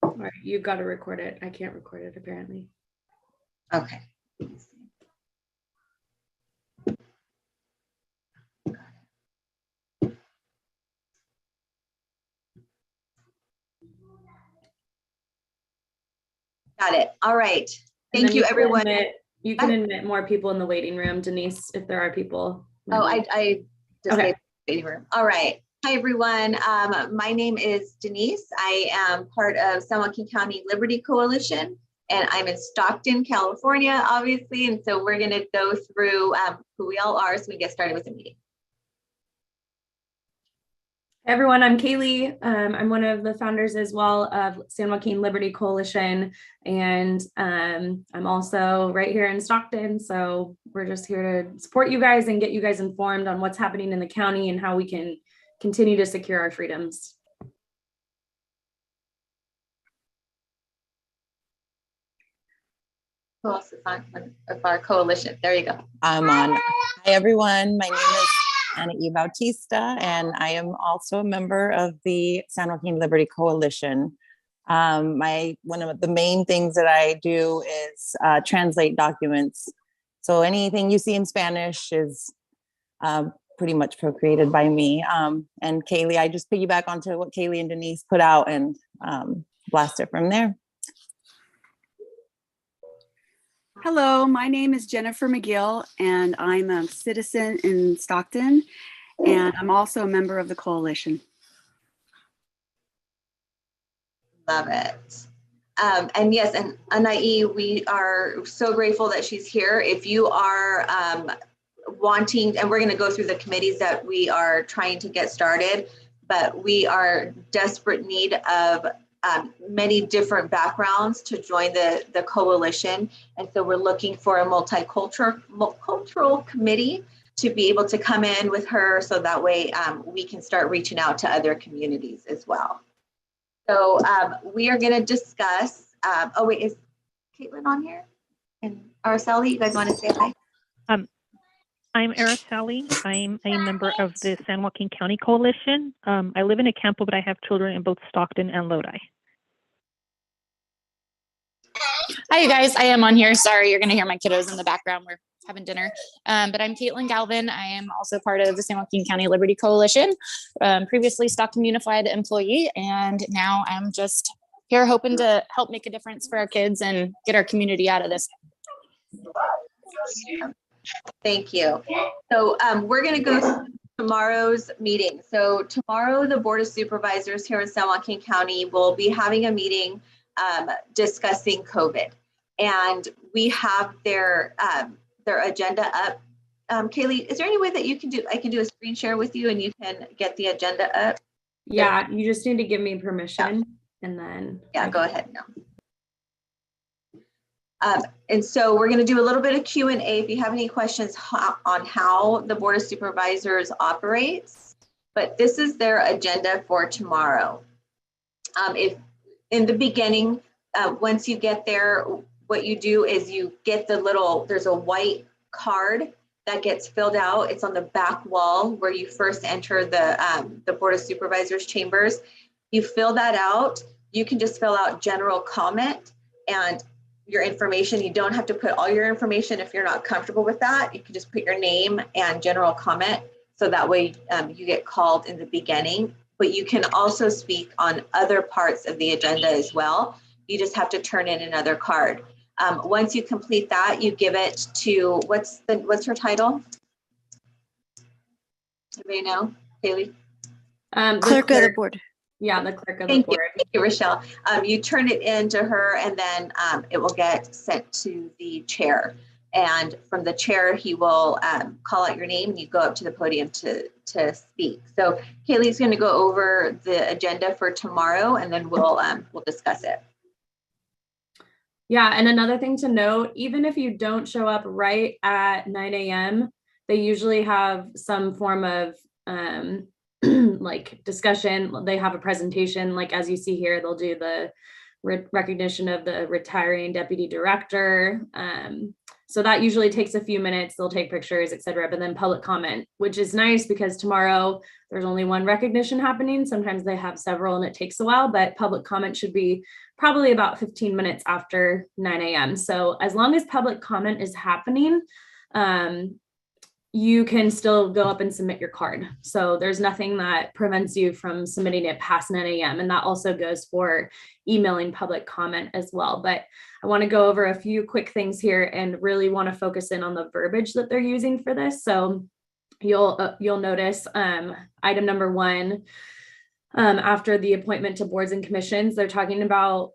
All right, you've got to record it. I can't record it apparently. Okay. Got it. All right. Thank you, everyone. You can admit more people in the waiting room, Denise, if there are people. Oh, I just gave the waiting room. All right. Hi, everyone. My name is Denise. I am part of San Joaquin County Liberty Coalition, and I'm in Stockton, California, obviously. And so we're going to go through who we all are so we get started with the meeting. Hey everyone, I'm Kaylee. I'm one of the founders as well of San Joaquin Liberty Coalition, and I'm also right here in Stockton. So we're just here to support you guys and get you guys informed on what's happening in the county and how we can continue to secure our freedoms. Who else is on of our coalition? There you go. I'm on. Hi, everyone. My name is Ana E. Bautista, and I am also a member of the San Joaquin Liberty Coalition. One of the main things that I do is translate documents. So anything you see in Spanish is pretty much procreated by me. And Kaylee, I just piggyback onto what Kaylee and Denise put out and blast it from there. Hello, my name is Jennifer McGill, and I'm a citizen in Stockton, and I'm also a member of the coalition. Love it. And yes, and Anai, we are so grateful that she's here. If you are wanting, and we're going to go through the committees that we are trying to get started, but we are desperate need of many different backgrounds to join the coalition. And so we're looking for a multicultural committee to be able to come in with her, so that way we can start reaching out to other communities as well. So we are going to discuss, oh wait, is Caitlin on here? And Araceli, you guys want to say hi? I'm Araceli. I'm a member of the San Joaquin County Coalition. I live in Acampo, but I have children in both Stockton and Lodi. Hi, you guys. I am on here. Sorry, you're going to hear my kiddos in the background. We're having dinner. But I'm Caitlin Galvin. I am also part of the San Joaquin County Liberty Coalition, previously Stockton Unified employee, and now I'm just here hoping to help make a difference for our kids and get our community out of this. Thank you. So we're going to go through tomorrow's meeting. So tomorrow, the Board of Supervisors here in San Joaquin County will be having a meeting discussing COVID, and we have their agenda up. Kaylee, is there any way that you can do? I can do a screen share with you, and you can get the agenda up. Yeah, you just need to give me permission, and then go ahead now. And so we're going to do a little bit of Q&A. If you have any questions on how the Board of Supervisors operates, but this is their agenda for tomorrow. If in the beginning, once you get there, what you do is you get there's a white card that gets filled out. It's on the back wall where you first enter the Board of Supervisors chambers. You fill that out. You can just fill out general comment and your information. You don't have to put all your information if you're not comfortable with that. You can just put your name and general comment, so that way you get called in the beginning. But you can also speak on other parts of the agenda as well. You just have to turn in another card. Once you complete that, you give it to, what's her title? Anybody know, Haley? Clerk of the board. Yeah, the clerk of the board. Thank you, Rochelle. You turn it in to her, and then it will get sent to the chair. And from the chair, he will call out your name, and you go up to the podium to speak. So Kaylee's going to go over the agenda for tomorrow, and then we'll discuss it. Yeah, and another thing to note, even if you don't show up right at 9 a.m., they usually have some form of like discussion. They have a presentation, like as you see here, they'll do the recognition of the retiring deputy director. So that usually takes a few minutes. They'll take pictures, etc. But then public comment, which is nice because tomorrow there's only one recognition happening. Sometimes they have several and it takes a while, but public comment should be probably about 15 minutes after 9 a.m. So as long as public comment is happening, you can still go up and submit your card. So there's nothing that prevents you from submitting it past 9 a.m. And that also goes for emailing public comment as well. But I want to go over a few quick things here and really want to focus in on the verbiage that they're using for this. So you'll notice item number 1, after the appointment to boards and commissions, they're talking about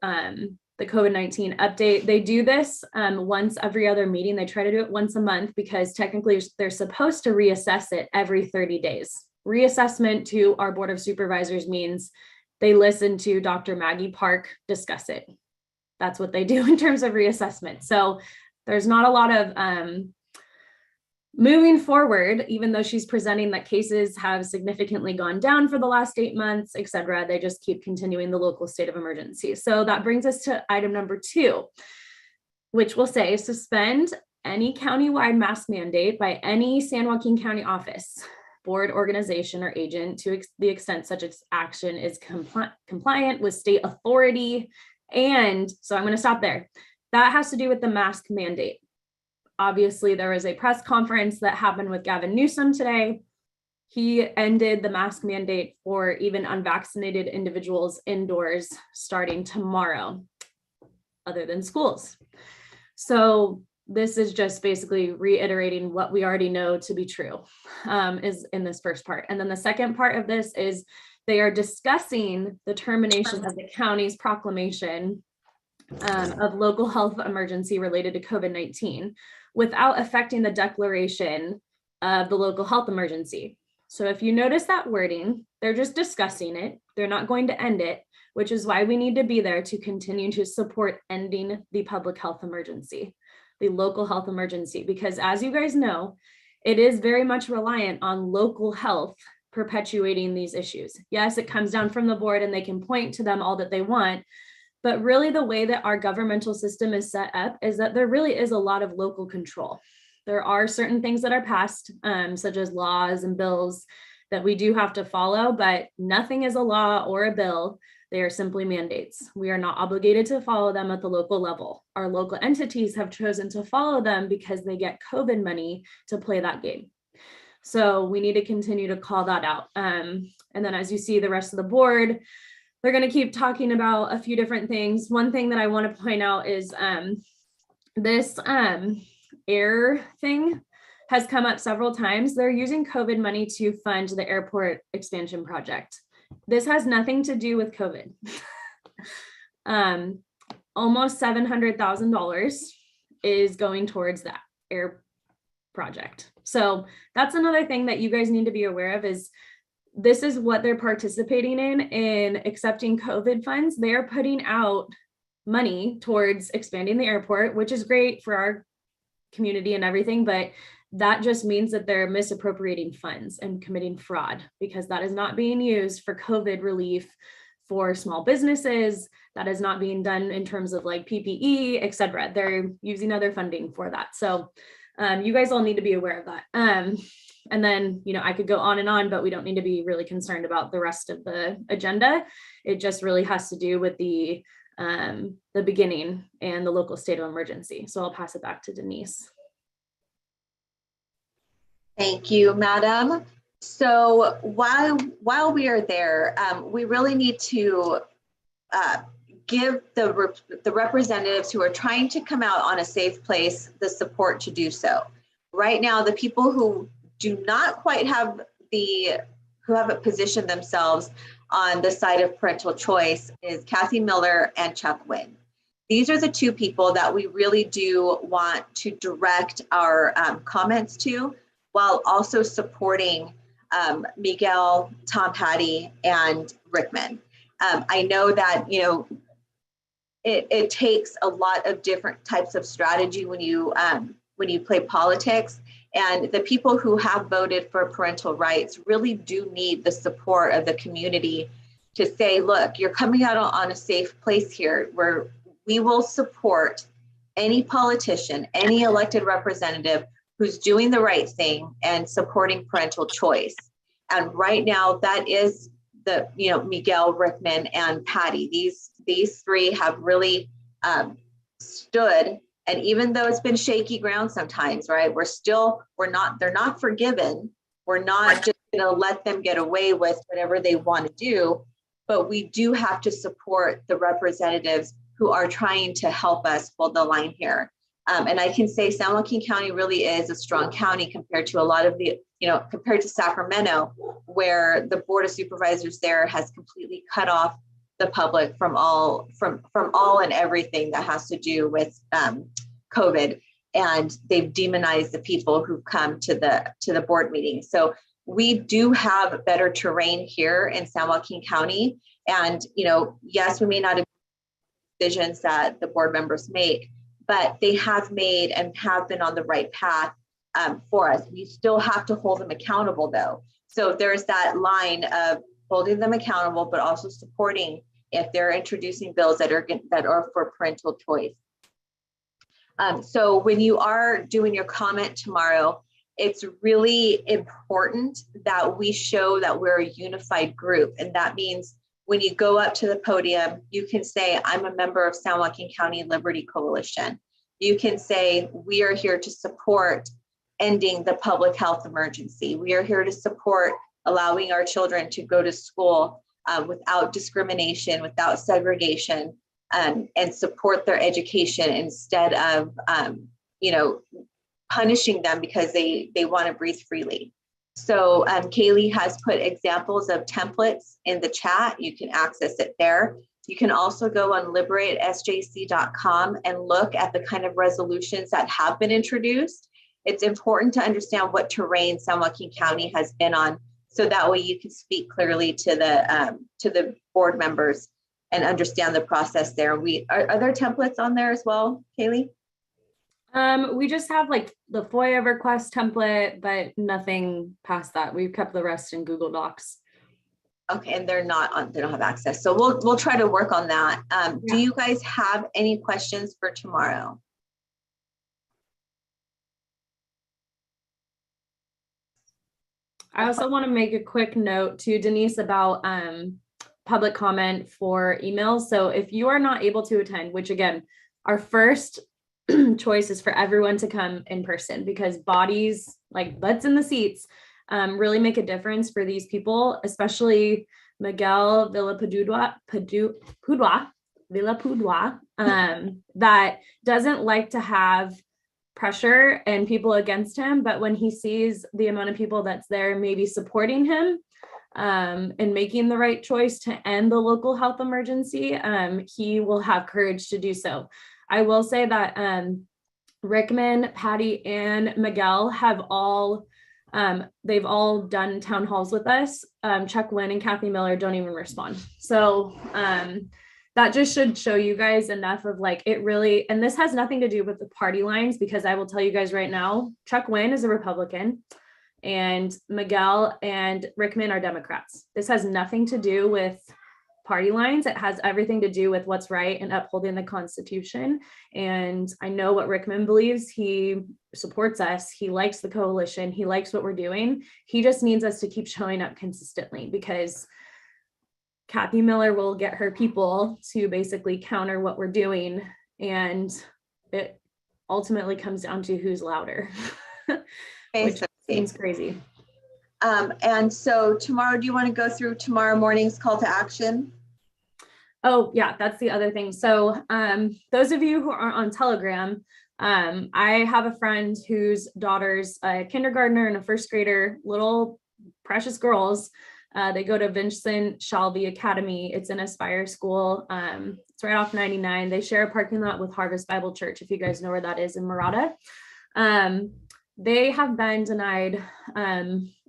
the COVID-19 update. They do this once every other meeting. They try to do it once a month because technically they're supposed to reassess it every 30 days. Reassessment to our Board of Supervisors means they listen to Dr. Maggie Park discuss it. That's what they do in terms of reassessment. So there's not a lot of moving forward, even though she's presenting that cases have significantly gone down for the last 8 months, et cetera, they just keep continuing the local state of emergency. So that brings us to item number 2, which will say suspend any countywide mask mandate by any San Joaquin County office, board, organization, or agent to the extent such action is compliant with state authority. And so I'm going to stop there. That has to do with the mask mandate. Obviously, there was a press conference that happened with Gavin Newsom today. He ended the mask mandate for even unvaccinated individuals indoors starting tomorrow, other than schools. So this is just basically reiterating what we already know to be true, is in this first part. And then the second part of this is they are discussing the termination of the county's proclamation of local health emergency related to COVID-19 without affecting the declaration of the local health emergency. So if you notice that wording, they're just discussing it. They're not going to end it, which is why we need to be there to continue to support ending the public health emergency, the local health emergency, because as you guys know, it is very much reliant on local health perpetuating these issues. Yes, it comes down from the board and they can point to them all that they want, but really the way that our governmental system is set up is that there really is a lot of local control. There are certain things that are passed, such as laws and bills that we do have to follow, but nothing is a law or a bill. They are simply mandates. We are not obligated to follow them at the local level. Our local entities have chosen to follow them because they get COVID money to play that game. So we need to continue to call that out. And then as you see the rest of the board, they're going to keep talking about a few different things. One thing that I want to point out is this air thing has come up several times. They're using COVID money to fund the airport expansion project. This has nothing to do with COVID. Almost $700,000 is going towards that air project. So that's another thing that you guys need to be aware of is this is what they're participating in accepting COVID funds. They are putting out money towards expanding the airport, which is great for our community and everything, but that just means that they're misappropriating funds and committing fraud because that is not being used for COVID relief for small businesses. That is not being done in terms of like PPE, et cetera. They're using other funding for that. So you guys all need to be aware of that. And then, I could go on and on, but we don't need to be really concerned about the rest of the agenda. It just really has to do with the beginning and the local state of emergency. So I'll pass it back to Denise. Thank you, Madam. So while we are there, we really need to give the representatives who are trying to come out on a safe place the support to do so. Right now, the people who do not quite have who haven't positioned themselves on the side of parental choice is Kathy Miller and Chuck Wynn. These are the two people that we really do want to direct our comments to, while also supporting Miguel, Tom Patty, and Rickman. I know that, it takes a lot of different types of strategy when you play politics, and the people who have voted for parental rights really do need the support of the community to say, look, you're coming out on a safe place here where we will support any politician, any elected representative who's doing the right thing and supporting parental choice. And right now that is the, Miguel, Rickman, and Patty. These three have really stood. And even though it's been shaky ground sometimes, right? They're not forgiven. We're not just gonna let them get away with whatever they want to do, but we do have to support the representatives who are trying to help us hold the line here. And I can say San Joaquin County really is a strong county compared to a lot of the, compared to Sacramento, where the Board of Supervisors there has completely cut off the public from all and everything that has to do with COVID, and they've demonized the people who come to the board meeting. So we do have better terrain here in San Joaquin County, and yes, we may not have decisions that the board members make, but they have made and have been on the right path for us. We still have to hold them accountable, though. So there's that line of holding them accountable, but also supporting if they're introducing bills that are for parental choice. So when you are doing your comment tomorrow, it's really important that we show that we're a unified group. And that means when you go up to the podium, you can say, I'm a member of San Joaquin County Liberty Coalition. You can say, we are here to support ending the public health emergency. We are here to support allowing our children to go to school without discrimination, without segregation, and support their education instead of, punishing them because they want to breathe freely. So Kaylee has put examples of templates in the chat. You can access it there. You can also go on liberatesjc.com and look at the kind of resolutions that have been introduced. It's important to understand what terrain San Joaquin County has been on, so that way you can speak clearly to the board members and understand the process there. Are there templates on there as well, Kaylee? We just have like the FOIA request template, but nothing past that. We've kept the rest in Google Docs. Okay, and they don't have access. So we'll try to work on that. Do you guys have any questions for tomorrow? I also want to make a quick note to Denise about public comment for emails. So if you are not able to attend, which again, our first choice is for everyone to come in person, because bodies, like butts in the seats, really make a difference for these people, especially Miguel Villapudua, that doesn't like to have pressure and people against him. But when he sees the amount of people that's there maybe supporting him and making the right choice to end the local health emergency, he will have courage to do so. I will say that Rickman, Patty, and Miguel have they've all done town halls with us. Chuck Wynn and Kathy Miller don't even respond. So that just should show you guys enough of like, it really, and this has nothing to do with the party lines, because I will tell you guys right now, Chuck Wynn is a Republican and Miguel and Rickman are Democrats. This has nothing to do with party lines. It has everything to do with what's right and upholding the Constitution. And I know what Rickman believes. He supports us. He likes the coalition. He likes what we're doing. He just needs us to keep showing up consistently, because Kathy Miller will get her people to basically counter what we're doing. And it ultimately comes down to who's louder, which seems crazy. And so tomorrow, do you want to go through tomorrow morning's call to action? Oh yeah, that's the other thing. So those of you who are on Telegram, I have a friend whose daughter's a kindergartner and a first grader, little precious girls. They go to Vincent Shalvey Academy. It's an Aspire school. It's right off 99. They share a parking lot with Harvest Bible Church, if you guys know where that is in Murata. They have been denied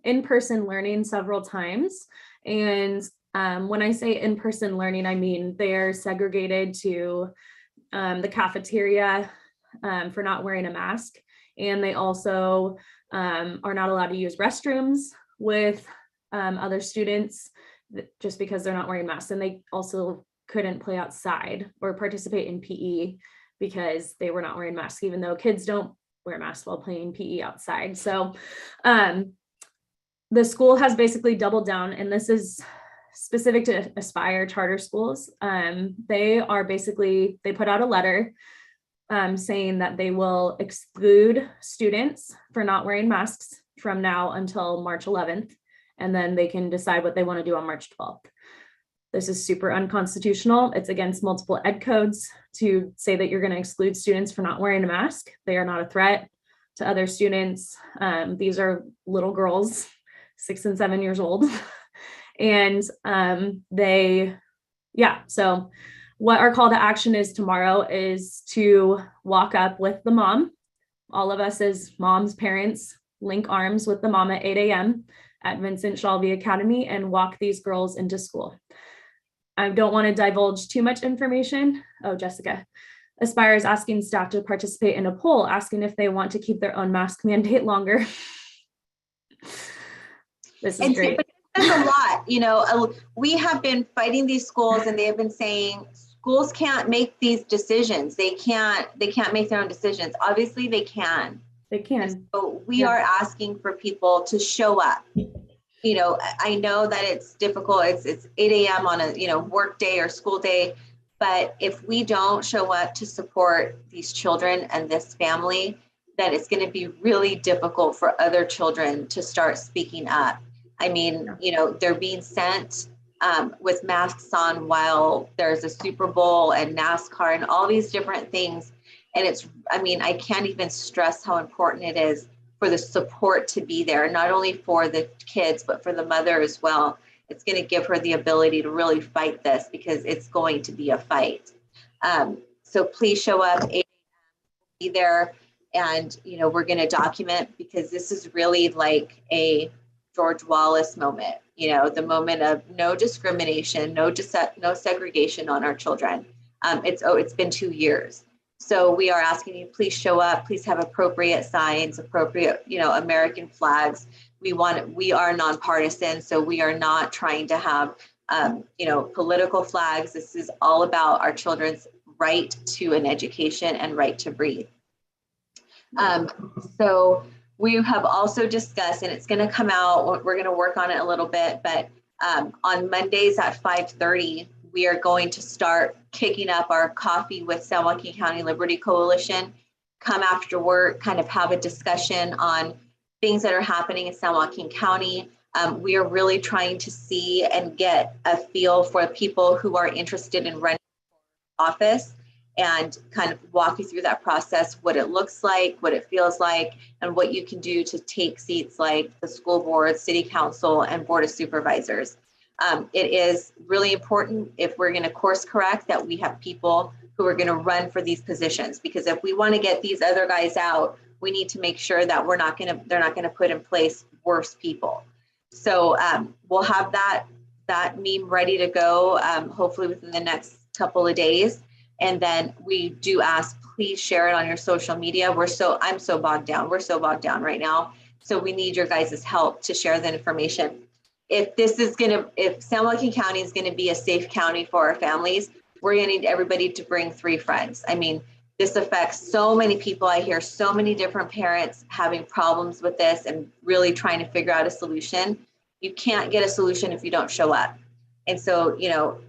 in-person learning several times. And when I say in-person learning, I mean they're segregated to the cafeteria for not wearing a mask. And they also are not allowed to use restrooms with other students just because they're not wearing masks. And they also couldn't play outside or participate in PE because they were not wearing masks, even though kids don't wear masks while playing PE outside. So the school has basically doubled down, and this is specific to Aspire charter schools. They put out a letter saying that they will exclude students for not wearing masks from now until March 11th, and then they can decide what they want to do on March 12th. This is super unconstitutional. It's against multiple ed codes to say that you're going to exclude students for not wearing a mask. They are not a threat to other students. These are little girls, 6 and 7 years old. And so what our call to action is tomorrow is to walk up with the mom. All of us as moms, parents, link arms with the mom at 8 a.m. at Vincent Shalvey Academy and walk these girls into school. I don't want to divulge too much information. Oh, Jessica. Aspire is asking staff to participate in a poll, asking if they want to keep their own mask mandate longer. This is great. That's a lot. You know, we have been fighting these schools, and they have been saying schools can't make these decisions. They can't make their own decisions. Obviously they can. They can. So we are asking for people to show up. You know, I know that it's difficult. It's 8 a.m. on a, work day or school day. But if we don't show up to support these children and this family, then it's going to be really difficult for other children to start speaking up. I mean, they're being sent with masks on while there's a Super Bowl and NASCAR and all these different things. And I can't even stress how important it is for the support to be there, not only for the kids, but for the mother as well. It's going to give her the ability to really fight this, because it's going to be a fight. So please show up, be there, and we're going to document, because this is really like a George Wallace moment, the moment of no discrimination, no segregation on our children. It's been 2 years. So we are asking you, please show up, please have appropriate signs, appropriate, American flags. We are nonpartisan, so we are not trying to have, political flags. This is all about our children's right to an education and right to breathe. So we have also discussed, and it's going to come out, we're going to work on it a little bit, but on Mondays at 5:30, we are going to start kicking up our Coffee with San Joaquin County Liberty Coalition. Come after work, kind of have a discussion on things that are happening in San Joaquin County. We are really trying to see and get a feel for people who are interested in running for office, and kind of walk you through that process, what it looks like, what it feels like, and what you can do to take seats like the school board, city council, and board of supervisors. It is really important, if we're going to course correct, that we have people who are going to run for these positions, because if we want to get these other guys out, we need to make sure that they're not going to put in place worse people. So we'll have that meme ready to go, hopefully within the next couple of days. And then we do ask, please share it on your social media. I'm so bogged down. We're so bogged down right now. So we need your guys' help to share the information. If San Joaquin County is going to be a safe county for our families, we're going to need everybody to bring 3 friends. I mean, this affects so many people. I hear so many different parents having problems with this and really trying to figure out a solution. You can't get a solution if you don't show up. And so,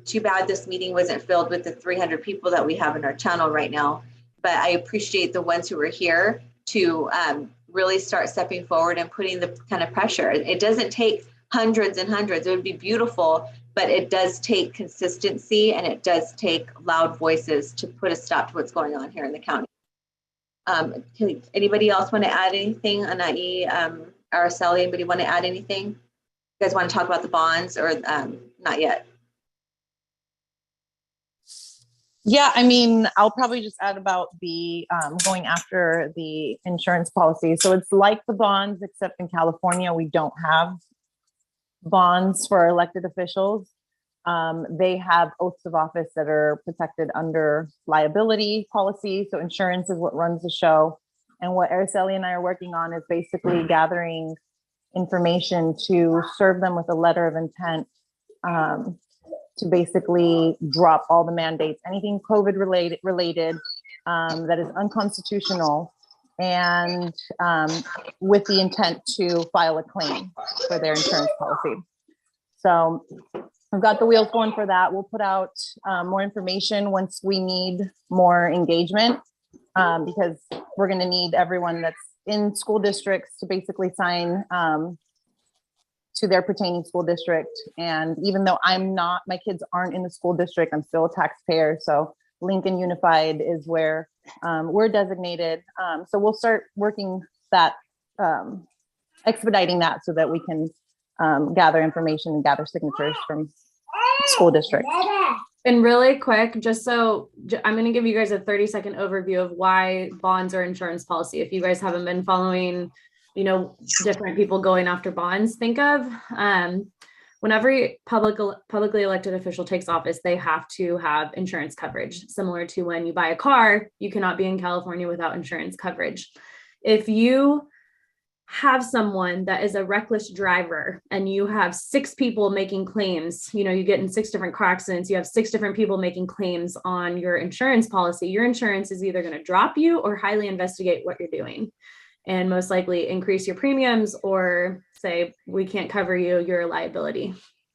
too bad this meeting wasn't filled with the 300 people that we have in our channel right now. But I appreciate the ones who are here to really start stepping forward and putting the kind of pressure. It doesn't take hundreds and hundreds. It would be beautiful, but it does take consistency, and it does take loud voices to put a stop to what's going on here in the county. Anybody else want to add anything? Anai, Araceli, anybody want to add anything? You guys want to talk about the bonds, or not yet? Yeah, I mean, I'll probably just add about the going after the insurance policy. So it's like the bonds, except in California, we don't have bonds for elected officials. They have oaths of office that are protected under liability policy. So insurance is what runs the show. And what Araceli and I are working on is basically gathering information to serve them with a letter of intent to basically drop all the mandates, anything COVID related, that is unconstitutional, and with the intent to file a claim for their insurance policy. So we've got the wheels going for that. We'll put out more information once we need more engagement, because we're going to need everyone that's in school districts to basically sign to their pertaining school district. And even though my kids aren't in the school district, I'm still a taxpayer. So Lincoln Unified is where we're designated. So we'll start working that, expediting that so that we can gather information and gather signatures from school districts. And really quick, I'm going to give you guys a 30-second overview of why bonds are insurance policy. If you guys haven't been following, different people going after bonds, think of whenever a publicly elected official takes office, they have to have insurance coverage. Similar to when you buy a car, you cannot be in California without insurance coverage. If you have someone that is a reckless driver and you have 6 people making claims, you get in 6 different car accidents, you have 6 different people making claims on your insurance policy, your insurance is either going to drop you or highly investigate what you're doing and most likely increase your premiums or say, we can't cover you, you're a liability.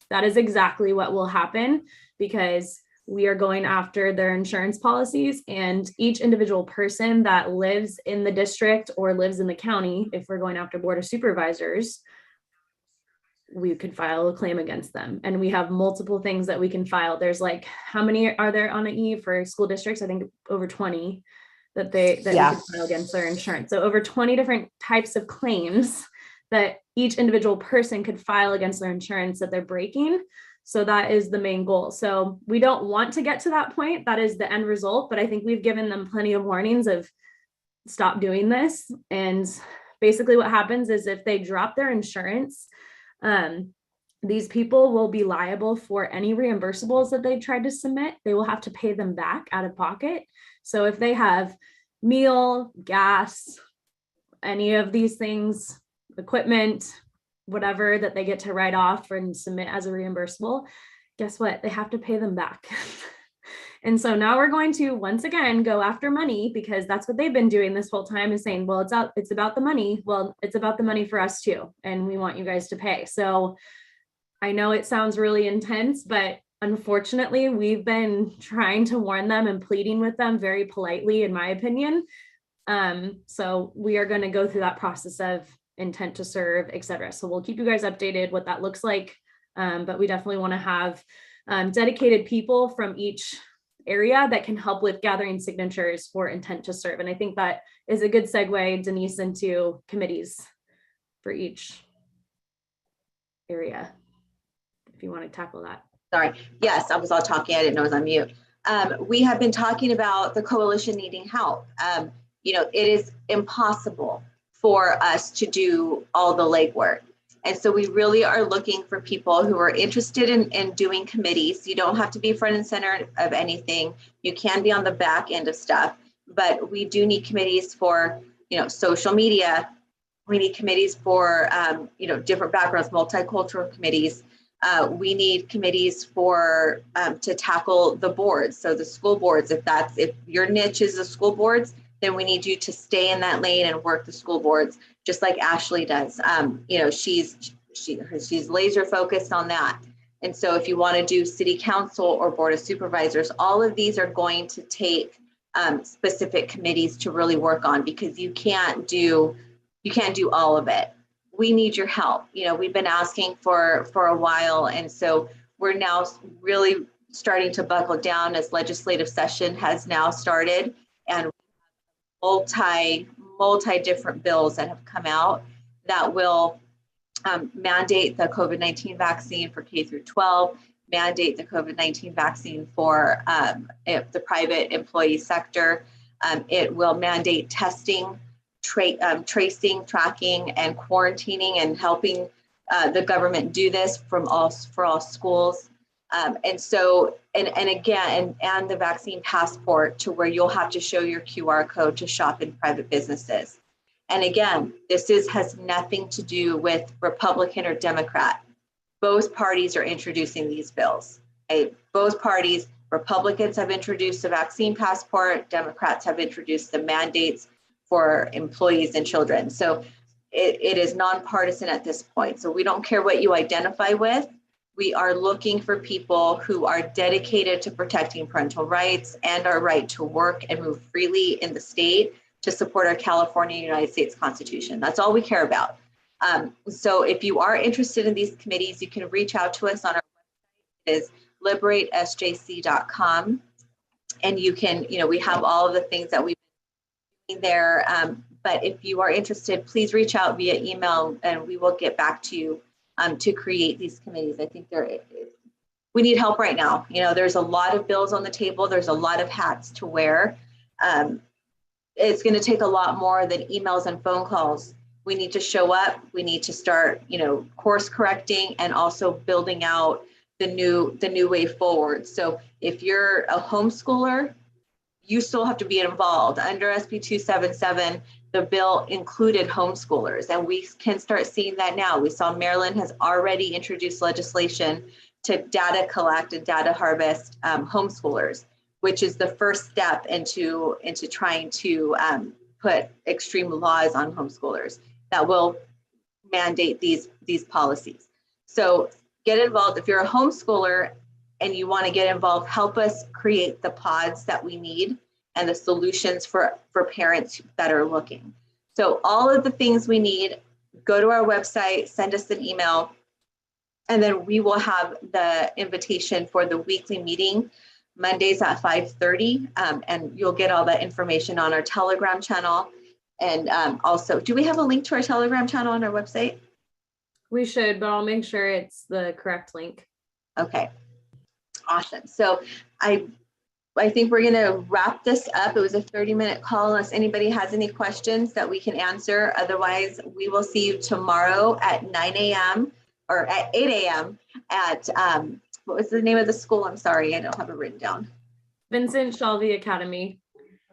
That is exactly what will happen because we are going after their insurance policies, and each individual person that lives in the district or lives in the county, if we're going after board of supervisors, we could file a claim against them. And we have multiple things that we can file. There's how many are there on an E for school districts? I think over 20 that we can file against their insurance. So over 20 different types of claims that each individual person could file against their insurance that they're breaking. So that is the main goal. So we don't want to get to that point. That is the end result. But I think we've given them plenty of warnings of stop doing this. And basically what happens is if they drop their insurance, these people will be liable for any reimbursables that they tried to submit. They will have to pay them back out of pocket. So if they have meal, gas, any of these things, equipment, whatever that they get to write off and submit as a reimbursable, guess what? They have to pay them back. And so now we're going to once again go after money because that's what they've been doing this whole time is saying, well, it's about the money. Well, it's about the money for us too. And we want you guys to pay. So I know it sounds really intense, but unfortunately, we've been trying to warn them and pleading with them very politely, in my opinion. So we are going to go through that process of intent to serve, et cetera. So we'll keep you guys updated what that looks like. But we definitely want to have dedicated people from each area that can help with gathering signatures for intent to serve. And I think that is a good segue, Denise, into committees for each area, if you want to tackle that. Sorry. Yes, I was all talking. I didn't know I was on mute. We have been talking about the coalition needing help. It is impossible for us to do all the legwork. And so we really are looking for people who are interested in doing committees. You don't have to be front and center of anything. You can be on the back end of stuff, but we do need committees for, social media. We need committees for, different backgrounds, multicultural committees. We need committees for to tackle the boards. So the school boards, if your niche is the school boards, then we need you to stay in that lane and work the school boards, just like Ashley does. She's laser focused on that. And so if you want to do city council or board of supervisors, all of these are going to take specific committees to really work on, because you can't do all of it. We need your help. We've been asking for a while. And so we're now really starting to buckle down as legislative session has now started, and multi different bills that have come out that will mandate the COVID-19 vaccine for K through 12, mandate the COVID-19 vaccine for the private employee sector. It will mandate testing, tracing, tracking, and quarantining, and helping the government do this for all schools. And the vaccine passport, to where you'll have to show your QR code to shop in private businesses. And again, this has nothing to do with Republican or Democrat. Both parties are introducing these bills. Okay? Both parties Republicans have introduced the vaccine passport. Democrats have introduced the mandates for employees and children. So it is nonpartisan at this point. So we don't care what you identify with. We are looking for people who are dedicated to protecting parental rights and our right to work and move freely in the state to support our California United States Constitution. That's all we care about. So if you are interested in these committees, you can reach out to us on our website. It is liberatesjc.com. And you can, we have all of the things that we've been doing there. But if you are interested, please reach out via email and we will get back to you to create these committees. I think we need help right now. There's a lot of bills on the table. There's a lot of hats to wear. It's going to take a lot more than emails and phone calls. We need to show up. We need to start, course correcting and also building out the new way forward. So if you're a homeschooler, you still have to be involved. Under SB 277, the bill included homeschoolers, and we can start seeing that now. We saw Maryland has already introduced legislation to data collect and data harvest homeschoolers, which is the first step into trying to put extreme laws on homeschoolers that will mandate these policies. So get involved. If you're a homeschooler and you want to get involved, help us create the pods that we need and the solutions for parents that are looking. So all of the things we need, go to our website, send us an email, and then we will have the invitation for the weekly meeting Mondays at 5:30, and you'll get all that information on our Telegram channel. And also, do we have a link to our Telegram channel on our website? We should, but I'll make sure it's the correct link. Okay, awesome. So I think we're going to wrap this up. It was a 30-minute call unless anybody has any questions that we can answer. Otherwise, we will see you tomorrow at 9 a.m. or at 8 a.m. at, what was the name of the school? I'm sorry, I don't have it written down. Vincent Shelby Academy.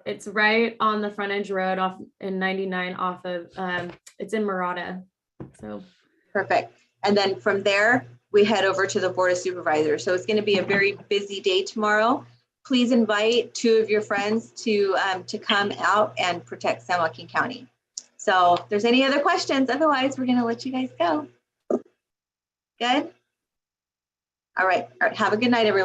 It's right on the frontage road off in 99 off of, it's in Murata. So perfect. And then from there, we head over to the Board of Supervisors. So it's going to be a very busy day tomorrow. Please invite 2 of your friends to come out and protect San Joaquin County. So if there's any other questions, otherwise we're going to let you guys go. Good? All right. Have a good night, everyone.